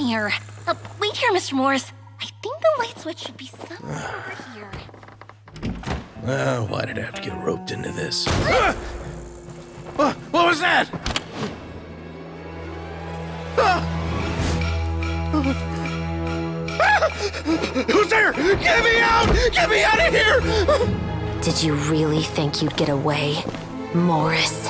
here? Wait here, Mr. Morris. I think the light switch should be somewhere over here. Why did I have to get roped into this? What was that? Who's there? Get me out! Get me out of here! Did you really think you'd get away, Morris?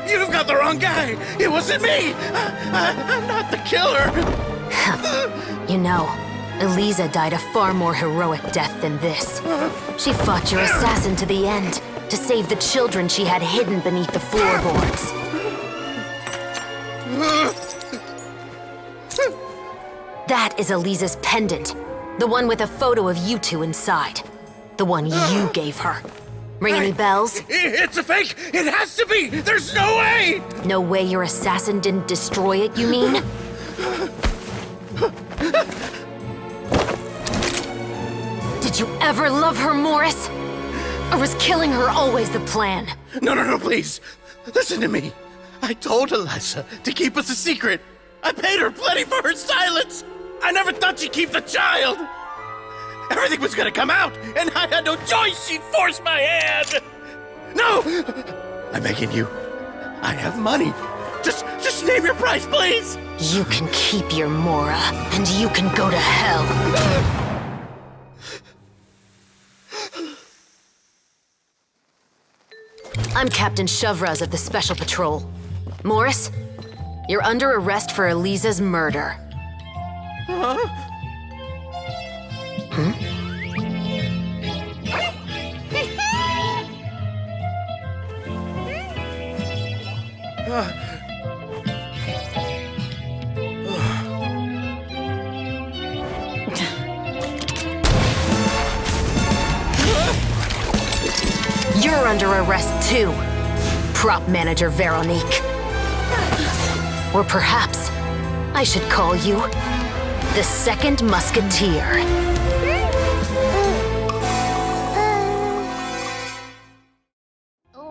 You've got the wrong guy! It wasn't me! I'm not the killer! You know, Eliza died a far more heroic death than this. She fought your assassin to the end, to save the children she had hidden beneath the floorboards. That is Eliza's pendant. The one with a photo of you two inside. The one you gave her. Ring any bells? It's a fake! It has to be! There's no way! No way your assassin didn't destroy it, you mean? Did you ever love her, Morris? Or was killing her always the plan? No, please. Listen to me. I told Eliza to keep us a secret. I paid her plenty for her silence. I never thought she'd keep the child. Everything was gonna come out, and I had no choice. She forced my hand. No! I'm begging you. I have money. Just name your price, please. You can keep your Mora, and you can go to hell. I'm Captain Shovraz of the Special Patrol. Morris, you're under arrest for Eliza's murder. Huh? You're under arrest too, Prop Manager Veronique. Or perhaps I should call you the Second Musketeer.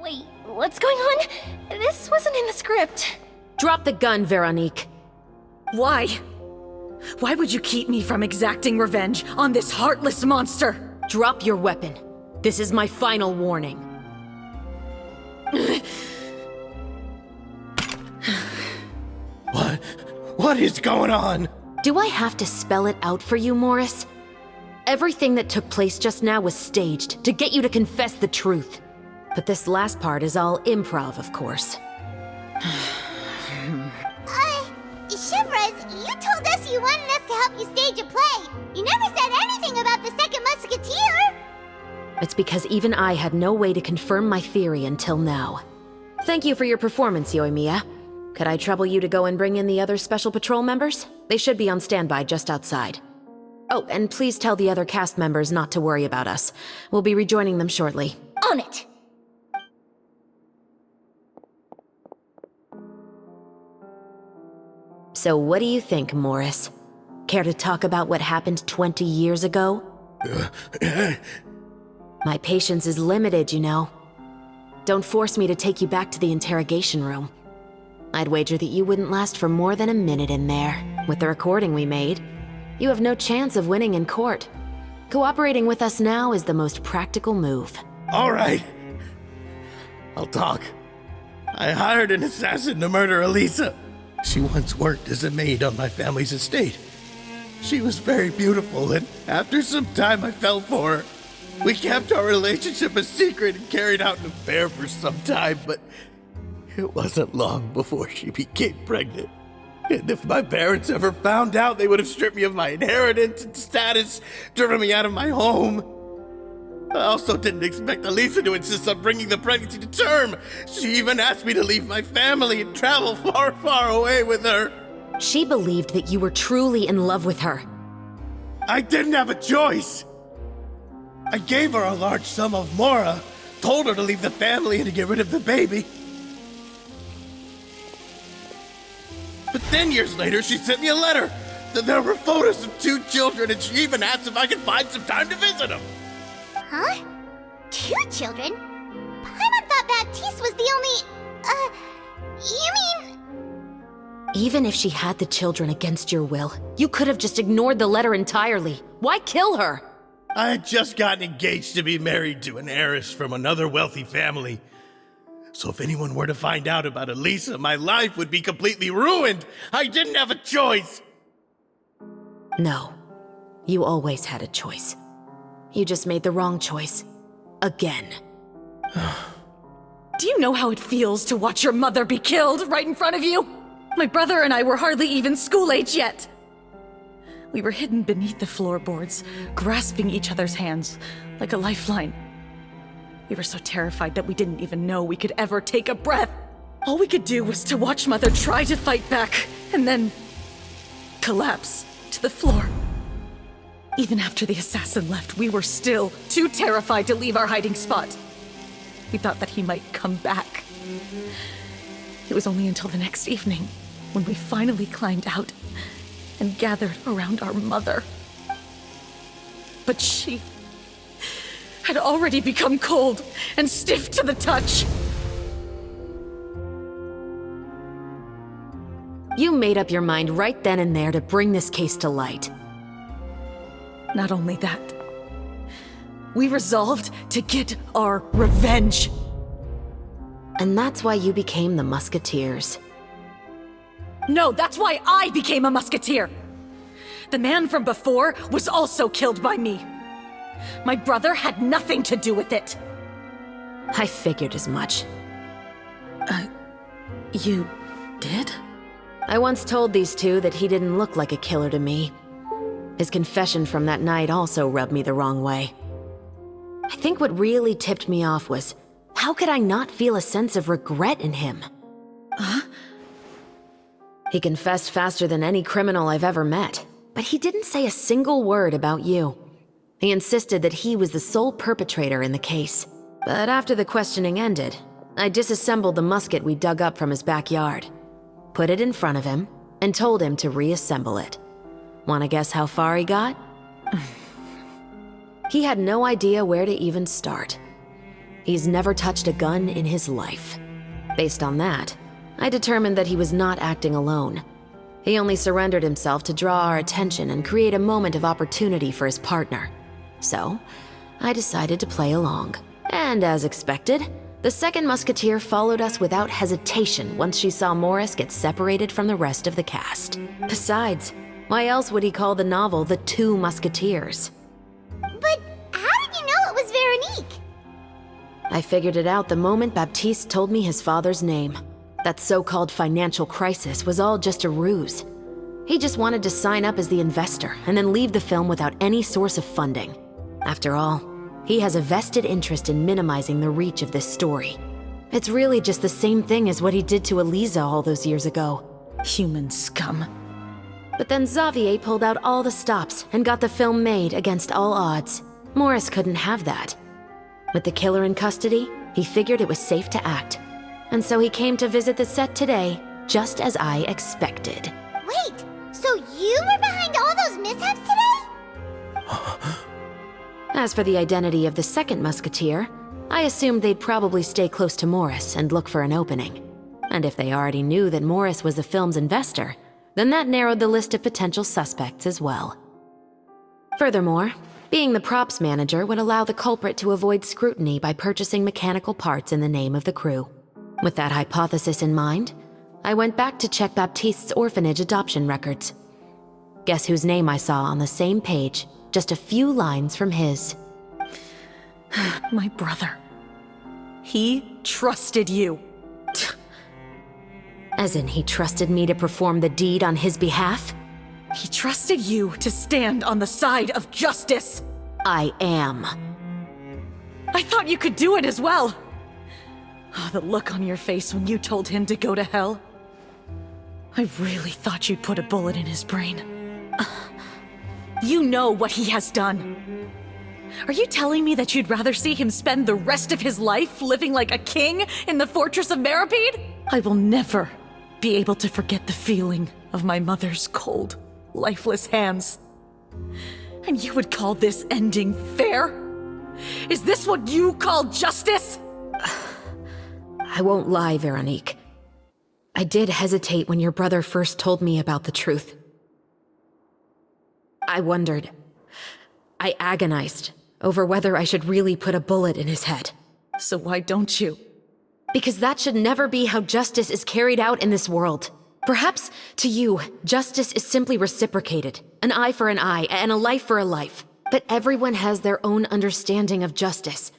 Wait, what's going on? This wasn't in the script. Drop the gun, Veronique. Why? Why would you keep me from exacting revenge on this heartless monster? Drop your weapon. This is my final warning. What is going on? Do I have to spell it out for you, Morris? Everything that took place just now was staged to get you to confess the truth. But this last part is all improv, of course. Shivers, you told us you wanted us to help you stage a play. You never said anything about the Second Musketeer. It's because even I had no way to confirm my theory until now. Thank you for your performance, Yoimiya. Could I trouble you to go and bring in the other Special Patrol members? They should be on standby just outside. Oh, and please tell the other cast members not to worry about us. We'll be rejoining them shortly. On it! So what do you think, Morris? Care to talk about what happened 20 years ago? My patience is limited, you know. Don't force me to take you back to the interrogation room. I'd wager that you wouldn't last for more than a minute in there. With the recording we made, you have no chance of winning in court. Cooperating with us now is the most practical move. All right. I'll talk. I hired an assassin to murder Eliza. She once worked as a maid on my family's estate. She was very beautiful, and after some time I fell for her. We kept our relationship a secret and carried out an affair for some time, but it wasn't long before she became pregnant. And if my parents ever found out, they would have stripped me of my inheritance and status, driven me out of my home. I also didn't expect Eliza to insist on bringing the pregnancy to term. She even asked me to leave my family and travel far, far away with her. She believed that you were truly in love with her. I didn't have a choice. I gave her a large sum of Mora, told her to leave the family and to get rid of the baby. But then years later, she sent me a letter. There were photos of 2 children, and she even asked if I could find some time to visit them. Huh? 2 children? Paimon thought Baptiste was Even if she had the children against your will, you could have just ignored the letter entirely. Why kill her? I had just gotten engaged to be married to an heiress from another wealthy family. So if anyone were to find out about Elisa, my life would be completely ruined. I didn't have a choice. No. You always had a choice. You just made the wrong choice. Again. Do you know how it feels to watch your mother be killed right in front of you? My brother and I were hardly even school age yet. We were hidden beneath the floorboards, grasping each other's hands like a lifeline. We were so terrified that we didn't even know we could ever take a breath. All we could do was to watch Mother try to fight back, and then collapse to the floor. Even after the assassin left, we were still too terrified to leave our hiding spot. We thought that he might come back. It was only until the next evening when we finally climbed out and gathered around our mother. But she had already become cold and stiff to the touch. You made up your mind right then and there to bring this case to light. Not only that, we resolved to get our revenge. And that's why you became the Musketeers. No, that's why I became a musketeer. The man from before was also killed by me. My brother had nothing to do with it. I figured as much. You did? I once told these two that he didn't look like a killer to me. His confession from that night also rubbed me the wrong way. I think what really tipped me off was, how could I not feel a sense of regret in him? He confessed faster than any criminal I've ever met, but he didn't say a single word about you. He insisted that he was the sole perpetrator in the case. But after the questioning ended, I disassembled the musket we dug up from his backyard, put it in front of him, and told him to reassemble it. Wanna guess how far he got? He had no idea where to even start. He's never touched a gun in his life. Based on that, I determined that he was not acting alone. He only surrendered himself to draw our attention and create a moment of opportunity for his partner. So, I decided to play along. And as expected, the second musketeer followed us without hesitation once she saw Morris get separated from the rest of the cast. Besides, why else would he call the novel The Two Musketeers? But how did you know it was Veronique? I figured it out the moment Baptiste told me his father's name. That so-called financial crisis was all just a ruse. He just wanted to sign up as the investor and then leave the film without any source of funding. After all, he has a vested interest in minimizing the reach of this story. It's really just the same thing as what he did to Elisa all those years ago. Human scum. But then Xavier pulled out all the stops and got the film made against all odds. Morris couldn't have that. With the killer in custody, he figured it was safe to act. And so he came to visit the set today, just as I expected. Wait, so you were behind all those mishaps today? As for the identity of the second musketeer, I assumed they'd probably stay close to Morris and look for an opening. And if they already knew that Morris was the film's investor, then that narrowed the list of potential suspects as well. Furthermore, being the props manager would allow the culprit to avoid scrutiny by purchasing mechanical parts in the name of the crew. With that hypothesis in mind, I went back to check Baptiste's orphanage adoption records. Guess whose name I saw on the same page, just a few lines from his. My brother. He trusted you. As in, he trusted me to perform the deed on his behalf? He trusted you to stand on the side of justice. I am. I thought you could do it as well. Oh, the look on your face when you told him to go to hell. I really thought you'd put a bullet in his brain. You know what he has done. Are you telling me that you'd rather see him spend the rest of his life living like a king in the fortress of Meripede? I will never be able to forget the feeling of my mother's cold, lifeless hands. And you would call this ending fair? Is this what you call justice? I won't lie, Veronique. I did hesitate when your brother first told me about the truth. I wondered. I agonized over whether I should really put a bullet in his head. So why don't you? Because that should never be how justice is carried out in this world. Perhaps, to you, justice is simply reciprocated. An eye for an eye, and a life for a life. But everyone has their own understanding of justice.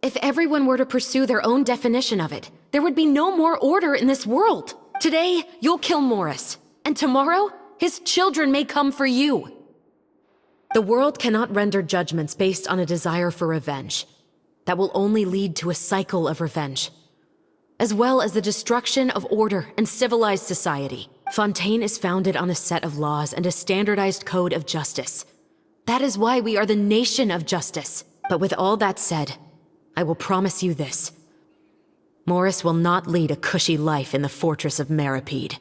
If everyone were to pursue their own definition of it, there would be no more order in this world. Today, you'll kill Morris. And tomorrow, his children may come for you. The world cannot render judgments based on a desire for revenge. That will only lead to a cycle of revenge, as well as the destruction of order and civilized society. Fontaine is founded on a set of laws and a standardized code of justice. That is why we are the nation of justice. But with all that said, I will promise you this. Morris will not lead a cushy life in the fortress of Meripede.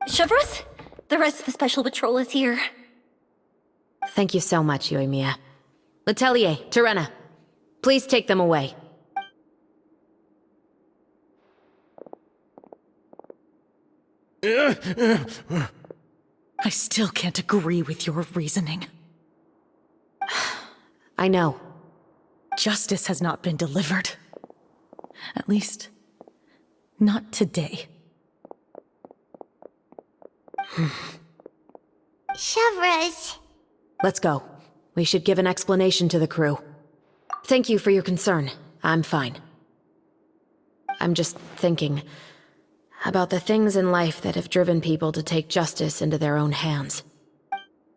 Chevreuse, the rest of the Special Patrol is here. Thank you so much, Yoimiya. Letelier, Terena, please take them away. I still can't agree with your reasoning. I know. Justice has not been delivered. At least, not today. Chevreuse. Let's go. We should give an explanation to the crew. Thank you for your concern. I'm fine. I'm just thinking about the things in life that have driven people to take justice into their own hands.